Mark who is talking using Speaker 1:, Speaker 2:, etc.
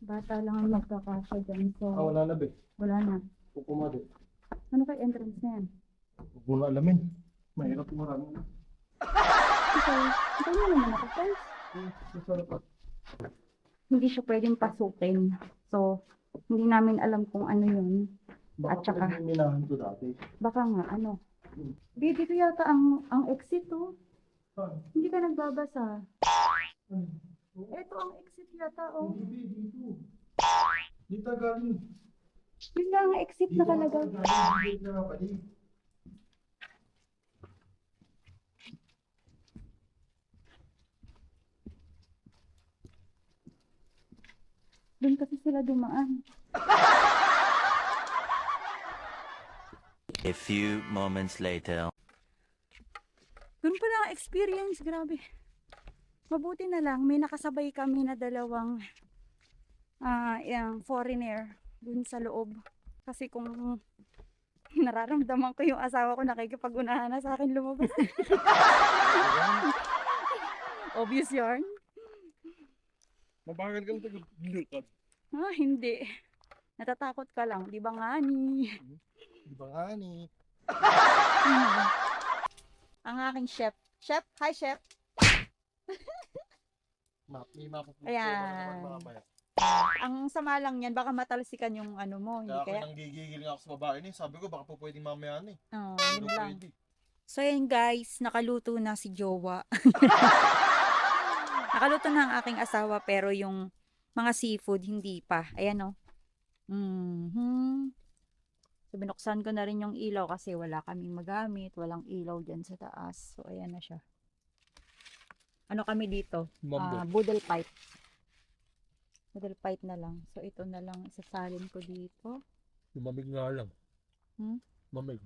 Speaker 1: Bata lang ang magkakasya dyan. So,
Speaker 2: Wala na, be.
Speaker 1: wala na.
Speaker 2: Pukumado.
Speaker 1: Ano kay entrance na yan?
Speaker 2: Huwag mo na alamin. Mahirap marami na.
Speaker 1: Okay. Ito na naman ako, guys.
Speaker 2: Masarap pa.
Speaker 1: Hindi siya pwedeng pasukin. So, hindi namin alam kung ano yun.
Speaker 2: Baka
Speaker 1: At saka-
Speaker 2: pinagmiminahan to dati.
Speaker 1: Baka nga, ano. Dito yata ang exit, oh.
Speaker 2: Saan?
Speaker 1: Hindi ka nagbabasa.
Speaker 2: Ano?
Speaker 1: Ito ang exit yata, oh.
Speaker 2: Hindi, dito. Dito galing.
Speaker 1: Yun nga ang exit na talaga.
Speaker 2: Dito na pali.
Speaker 1: Doon kasi sila dumaan.
Speaker 3: A few moments later.
Speaker 1: Doon pala ang experience, grabe. Mabuti na lang, may nakasabay kami na dalawang yung foreigner doon sa loob. Kasi kung nararamdaman ko yung asawa ko nakikipag-unahan na sa akin lumabas. Obvious yarn.
Speaker 2: Mabagal kang taglutad.
Speaker 1: Hindi. Natatakot ka lang, di ba nga ni?
Speaker 2: Di ba nga ni?
Speaker 1: Ang aking chef. Chef? Hi, chef.
Speaker 2: May mapupunta
Speaker 1: Ayan.
Speaker 2: mamaya.
Speaker 1: Ang sama lang yan, baka matalsikan yung ano mo. Hindi
Speaker 2: Kaya ako
Speaker 1: kaya?
Speaker 2: nang gigigil nga ako sa babae ni. Sabi ko baka po pwedeng mamaya ni.
Speaker 1: Oo,
Speaker 2: Pero
Speaker 1: yun lang.
Speaker 2: pwede.
Speaker 1: So yun guys, nakaluto na si Jowa. Nakaluto na ang aking asawa pero yung mga seafood hindi pa. Ayan o. So binuksan ko na rin yung ilaw kasi wala kaming magamit. Walang ilaw dyan sa taas. So ayan na siya. Ano kami dito? Boodle pipe. Boodle pipe na lang. So ito na lang isasalin ko dito.
Speaker 2: Lumamig nga lang.
Speaker 1: Hmm?
Speaker 2: Mamig.